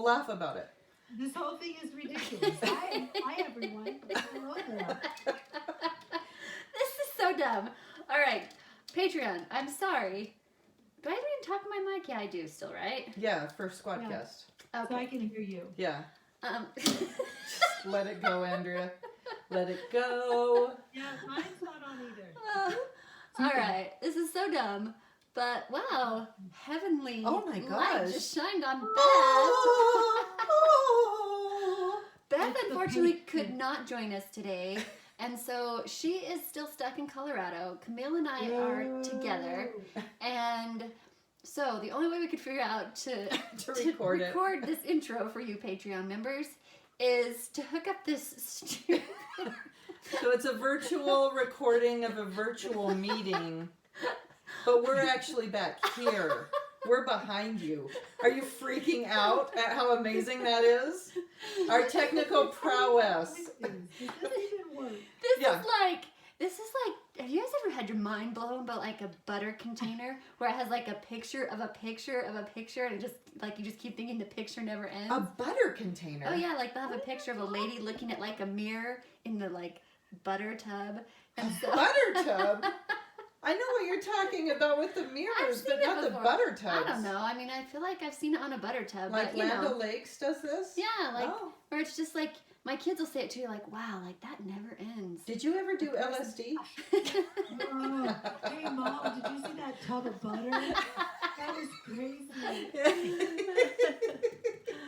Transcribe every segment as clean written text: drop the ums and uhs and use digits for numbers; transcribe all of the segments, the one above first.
we'll laugh about it. This whole thing is ridiculous. Hi everyone. Hello there. This is so dumb. All right, Patreon. I'm sorry. Do I even talk in my mic? Yeah, I do still, right? Yeah, for Squadcast. Okay. So I can hear you. Yeah. Just Let it go, Andrea. Let it go. Yeah, mine's not on either. all right, this is so dumb. But wow, heavenly Oh my light gosh. just shined on Beth. Oh. Beth It's the unfortunately pink. could not join us today, and so she is still stuck in Colorado. Camille and I are together, and so the only way we could figure out to record this intro for you Patreon members is to hook up this stupid... So it's a virtual recording of a virtual meeting, but we're actually back here. We're behind you. Are you freaking out at how amazing that is? Our technical prowess. Does this even work? This is like, have you guys ever had your mind blown by like a butter container where it has like a picture of a picture of a picture and it just like you just keep thinking the picture never ends? A butter container? Oh yeah, like they'll have a picture of a lady looking at like a mirror in the like butter tub. And so Butter tub? I know what you're talking about with the mirrors, but not the butter tubs. I don't know. I mean, I feel like I've seen it on a butter tub. Like but, you Land know. O'Lakes does this? Yeah, like Oh. where it's just like my kids will say it too, like, wow, like that never ends. Did you ever do LSD? Oh, hey Mom, did you see that tub of butter? That was crazy.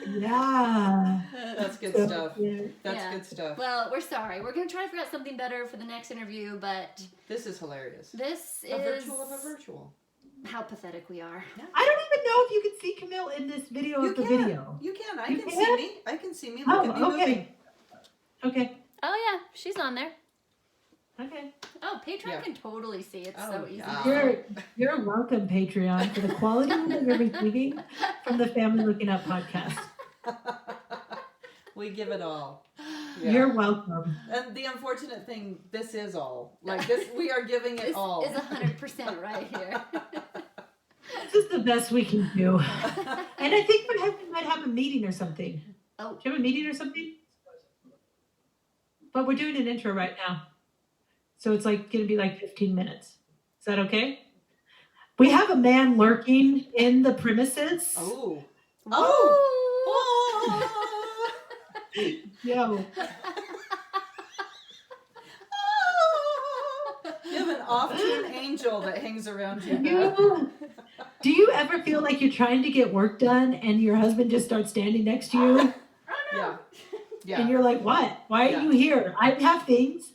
Yeah. That's good So stuff. cute. That's Yeah. good stuff. Well, we're sorry. We're going to try to figure out something better for the next interview, but This is hilarious. this A is virtual of a virtual. how pathetic we are. I don't even know if you can see Camille in this video You of the can. video. You can. I You can can? see me. I can see me. Look at me Oh, moving. okay. Okay. Oh, yeah. She's on there. Okay. Oh, Patreon Yeah. can totally see. It's Oh, so easy. yeah. You're welcome, Patreon, for the quality that you're receiving from the Family Looking Up podcast. We give it all. Yeah. You're welcome. And the unfortunate thing, this is all. Like this, we are giving it This all. is 100% right here. This is the best we can do. And I think my husband might have a meeting or something. Oh. Do you have a meeting or something? But we're doing an intro right now. So it's like going to be like 15 minutes. Is that okay? We have a man lurking in the premises. Oh. Oh. Yo. You have an off-tune angel that hangs around you. Do you ever feel like you're trying to get work done and your husband just starts standing next to you? Yeah. Yeah. And you're like, what? Why are you here? I have things.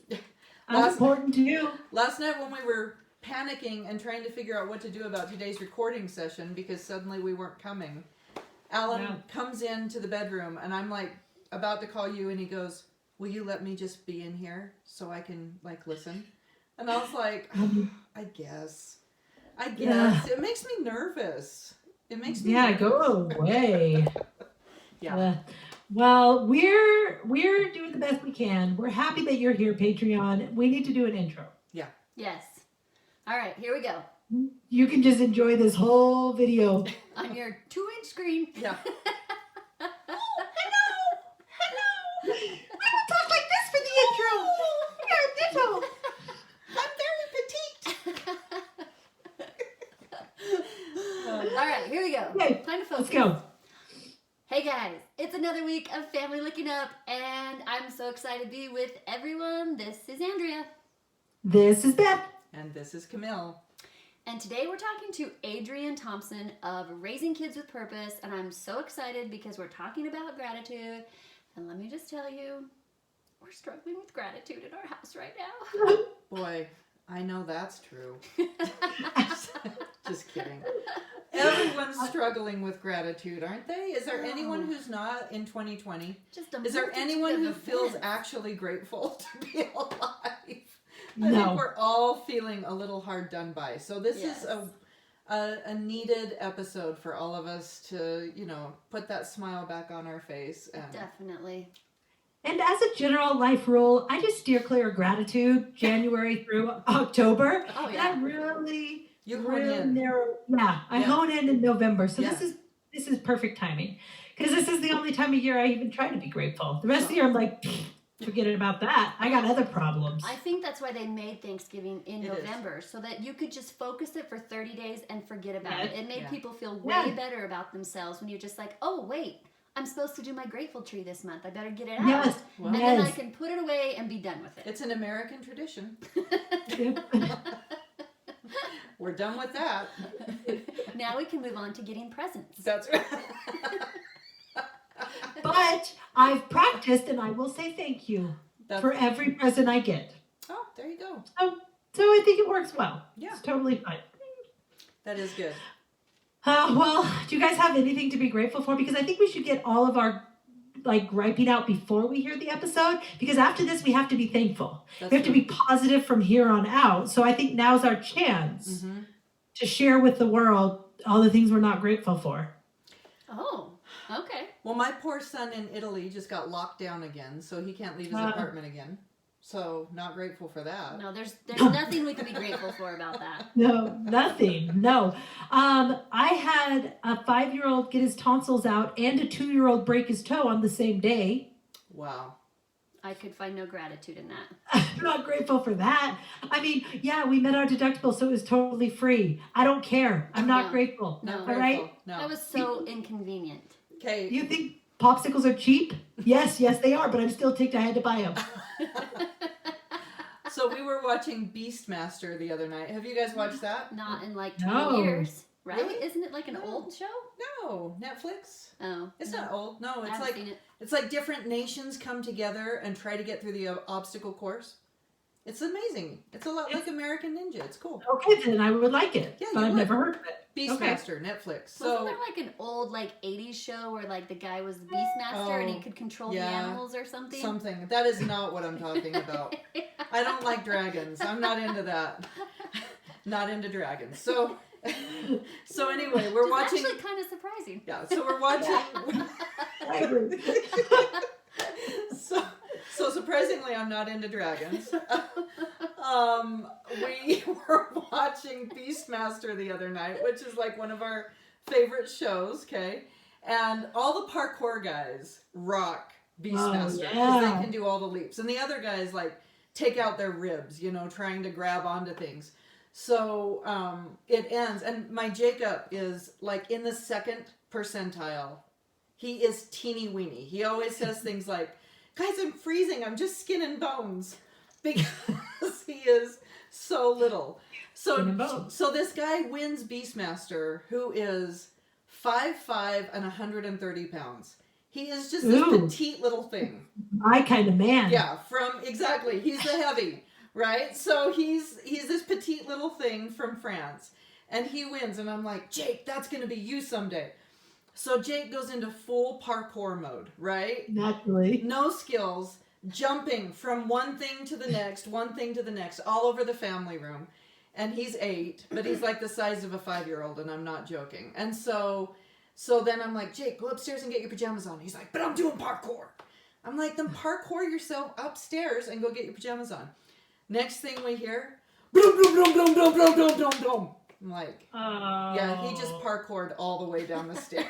I'm important too. Last night when we were panicking and trying to figure out what to do about today's recording session because suddenly we weren't coming, Alan comes into the bedroom and I'm like about to call you and he goes, will you let me just be in here so I can like listen? And I was like, I guess. Yeah. It makes me nervous. It makes me Yeah, nervous. go away. Yeah. Well, we're doing the best we can. We're happy that you're here, Patreon. We need to do an intro. Yes. All right, here we go. You can just enjoy this whole video. On your 2-inch screen. Yeah. We don't talk like this for the intro. We are little. I'm very petite. All right, here we go. Okay, Time to focus. let's go. Hey guys, it's another week of Family Looking Up, and I'm so excited to be with everyone. This is Andrea. This is Beth. And this is Camille. And today we're talking to Adrienne Thompson of Raising Kids with Purpose, and I'm so excited because we're talking about gratitude. And let me just tell you, we're struggling with gratitude in our house right now. Boy, I know that's true. Just kidding. Everyone's struggling with gratitude, aren't they? Is there anyone who's not in 2020? Just a Is there multitude anyone of who feels events. actually grateful to be alive? I No. think we're all feeling a little hard done by. So this Yes. is a needed episode for all of us to, put that smile back on our face. And Definitely. And as a general life rule, I just steer clear of gratitude January through October. Oh, And yeah. I really you hone in. narrow. Yeah, I Yeah. hone in November. So Yeah. this is perfect timing Because this is the only time of year I even try to be grateful. The rest of the year, I'm like, forget about that. I got other problems. I think that's why they made Thanksgiving in It is. November, so that you could just focus it for 30 days and forget about Yeah. it. It made Yeah. people feel way better about themselves when you're just like, oh, wait, I'm supposed to do my grateful tree this month. I better get it out. Yes. Well, And then I Yes. can put it away and be done with it. It's an American tradition. Yep. We're done with that. Now we can move on to getting presents. That's right. But I've practiced, and I will say thank you for every present I get. Oh, there you go. So I think it works well. Yeah. It's totally fine. That is good. Well, do you guys have anything to be grateful for? Because I think we should get all of our griping out before we hear the episode. Because after this, we have to be thankful. That's We have to true. be positive from here on out. So I think now's our chance Mhm. to share with the world all the things we're not grateful for. Oh, okay. Well, my poor son in Italy just got locked down again, so he can't leave his apartment again. So, not grateful for that. No, there's nothing we can be grateful for about that. No, nothing. No. I had a 5-year-old get his tonsils out and a 2-year-old break his toe on the same day. Wow. I could find no gratitude in that. I'm not grateful for that. I mean, yeah, we met our deductible, so it was totally free. I don't care. I'm not No. grateful. Not No. All grateful. right? No. That was so inconvenient. Okay. You think popsicles are cheap? Yes, they are, but I'm still ticked I had to buy them. So we were watching Beastmaster the other night. Have you guys watched that? Not in like 20 No. years, right? Really? Isn't it like an No. old show? No, Netflix. Oh, It's no. not old. No, I it's haven't like seen it. it's like different nations come together and try to get through the obstacle course. It's amazing. It's a lot like American Ninja. It's cool. Okay, then I would like it, Yeah, but you I've would. never heard of it. Beastmaster, Netflix. Wasn't So there like an old like 80s show where like the guy was the Beastmaster and he Oh, could control yeah. the animals or something? something. That is not what I'm talking about. I don't like dragons. I'm not into that. Not into dragons. So anyway, we're Which is watching. actually kind of surprising. Yeah. So we're watching. I agree. So surprisingly, I'm not into dragons. We were watching Beastmaster the other night, which is like one of our favorite shows. Okay, and all the parkour guys rock Beastmaster because yeah. they can do all the leaps, and the other guys like take out their ribs, trying to grab onto things. So it ends, and my Jacob is like in the second percentile. He is teeny weeny. He always says things like, "Guys, I'm freezing. I'm just skin and bones," because he is so little. Skin and bones. So this guy wins Beastmaster, who is 5'5" and 130 pounds. He is just this Ooh. petite little thing. My kind of man. Yeah, exactly. He's the heavy, right? So he's this petite little thing from France, and he wins. And I'm like, Jake, that's gonna be you someday. So Jake goes into full parkour mode, right? Naturally. No skills, jumping from one thing to the next, all over the family room. And he's 8, but he's like the size of a 5-year-old, and I'm not joking. And so then I'm like, Jake, go upstairs and get your pajamas on. He's like, but I'm doing parkour. I'm like, then parkour yourself upstairs and go get your pajamas on. Next thing we hear, boom, boom, boom, boom, boom, boom, boom, boom, boom. I'm like, yeah, he just parkoured all the way down the stairs.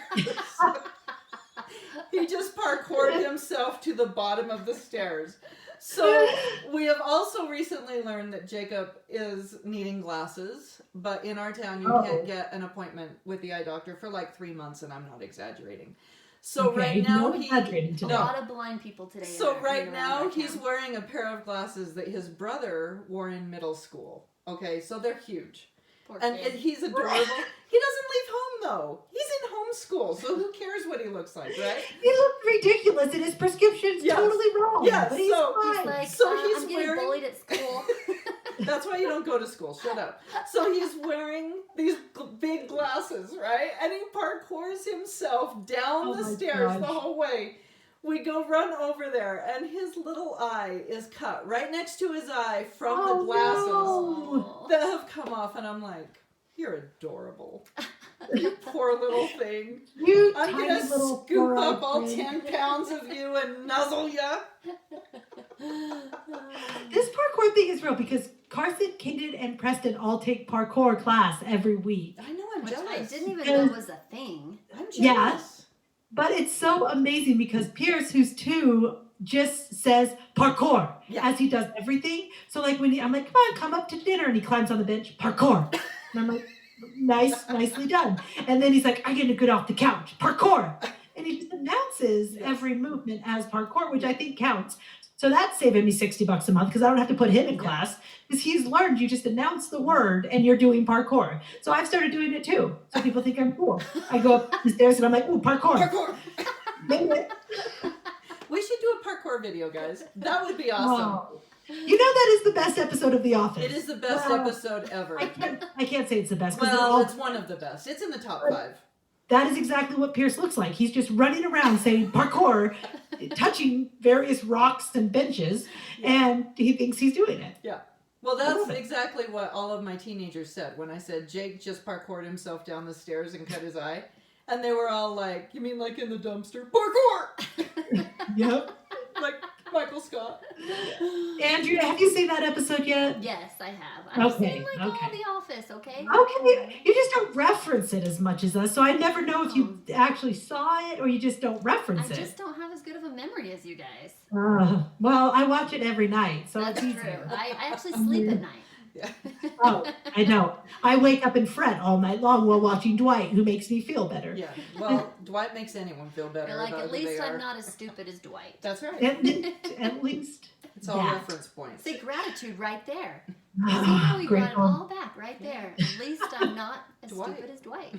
He just parkoured himself to the bottom of the stairs. So we have also recently learned that Jacob is needing glasses, but in our town you can't get an appointment with the eye doctor for like 3 months, and I'm not exaggerating. So right now A lot of blind people today. So right now he's wearing a pair of glasses that his brother wore in middle school. Okay, so they're huge. And he's adorable. He doesn't leave home though. He's in homeschool, so who cares what he looks like, right? He looked ridiculous, and his prescription's totally wrong. Yes, but he's fine. He's like, So he's I'm getting wearing- bullied at school. That's why you don't go to school. Shut up. So he's wearing these big glasses, right? And he parkours himself down the my stairs gosh. the whole way. We go run over there, and his little eye is cut right next to his eye from the glasses No. that have come off. And I'm like, you're adorable. You poor little thing. You I'm tiny going to little scoop up all thing. 10 pounds of you and nuzzle ya. This parkour thing is real because Carson, Kaden, and Preston all take parkour class every week. I know, I'm Which I jealous. didn't even know was a thing. I'm jealous. Yeah. But it's so amazing because Pierce, who's 2, just says parkour as he does everything. So like I'm like, come up to dinner, and he climbs on the bench, parkour, and I'm like, nicely done. And then he's like, I'm gonna get off the couch, parkour, and he just announces every movement as parkour, which I think counts. So that's saving me $60 a month because I don't have to put him in class because he's learned you just announce the word and you're doing parkour. So I've started doing it too. So people think I'm cool. I go up the stairs and I'm like, ooh, parkour. Parkour. We should do a parkour video, guys. That would be awesome. Oh. You know that is the best episode of The Office. It is the best episode ever. I can't say it's the best. Well, it's one of the best. It's in the top 5. That is exactly what Pierce looks like. He's just running around saying parkour, touching various rocks and benches, and he thinks he's doing it. Yeah. Well, that's exactly what all of my teenagers said when I said Jake just parkoured himself down the stairs and cut his eye. And they were all like, you mean like in the dumpster? Parkour! Yep. Like Michael Scott. Andrea, have you seen that episode yet? Yes, I have. I've seen like all okay. The Office, okay? Okay. You just don't reference it as much as us, so I never know if you actually saw it or you just don't reference I it. just don't have as good of a memory as you guys. Well, I watch it every night, so That's it's true. easier. I actually sleep at night. Yeah. Oh, I know. I wake up and fret all night long while watching Dwight, who makes me feel better. Yeah. Well, Dwight makes anyone feel better. You're like, about at who they least are. I'm not as stupid as Dwight. That's right. At least It's all that. reference points. See, gratitude right there. See how we brought it Grateful. all back right there. At least I'm not as Dwight. stupid as Dwight.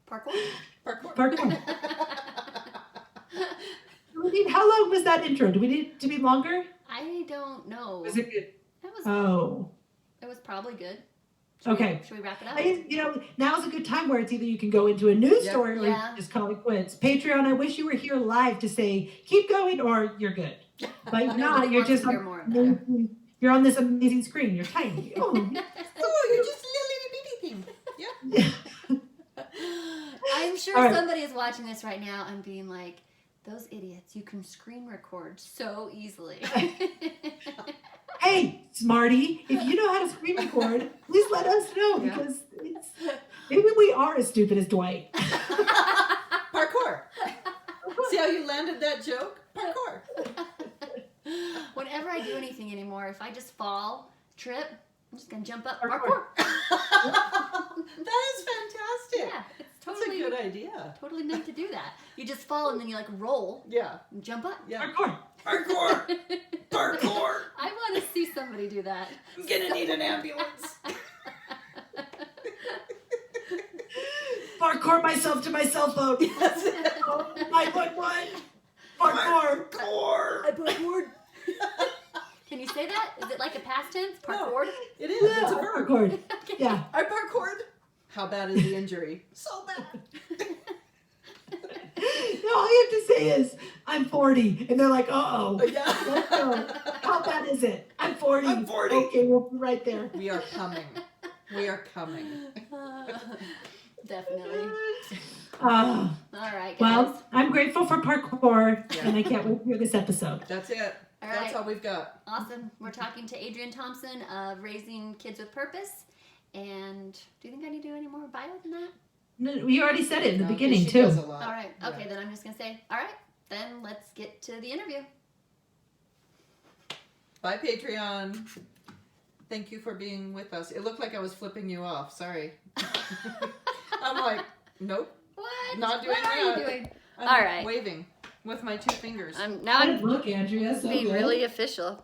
Parkour? Parkour. Parkour. How long was that intro? Do we need it to be longer? I don't know. Was it good? That was, Oh. it was probably good. Okay. Should we wrap it up? Now's a good time where it's either you can go into a news Yep. story or you can just call it quits. Patreon, I wish you were here live to say, keep going or you're good. But you're not. Nobody You're wants just to hear more of that. you're on this amazing screen. You're tiny. Oh, Oh, you're just a little bitty thing. Yeah. I'm sure All right. somebody is watching this right now and being like, those idiots, you can screen record so easily. hey, Smarty, if you know how to screen record, please let us know because maybe we are as stupid as Dwight. Parkour. See how you landed that joke? Parkour. Whenever I do anything anymore, if I just fall, trip, I'm just going to jump up. Parkour. That is fantastic. Yeah, it's That's totally a good idea. totally meant to do that. You just fall and then you like roll Yeah. and jump up. Yeah. Parkour. Parkour. Parkour. I want to see somebody do that. I'm gonna need an ambulance. Parkour myself to my cell phone. That's it. 911. Parkour. Parkour. I parkoured. Can you say that? Is it like a past tense? Parkoured? It is. It's a verb. Parkoured. Yeah. I parkoured. How bad is the injury? So bad. No, all you have to say is, I'm 40. And they're like, uh-oh. Yeah. Let's go. How bad is it? I'm 40. I'm 40. Okay, we'll be right there. We are coming. We are coming. Definitely. All right, guys. Well, I'm grateful for parkour, Yeah. and I can't wait to hear this episode. That's it. All That's right. all we've got. Awesome. We're talking to Adrienne Thompson of Raising Kids with Purpose. And do you think I need to do any more bio than that? No, we already said it in the No, 'cause beginning, she too. does a lot. All right. Okay, Yeah. then I'm just going to say, all right, then let's get to the interview. Bye, Patreon. Thank you for being with us. It looked like I was flipping you off. Sorry. I'm like, nope. What? Not doing what are that. you doing? I'm All right. waving with my 2 fingers. Now I'm Look, Andrea, so being good. really official.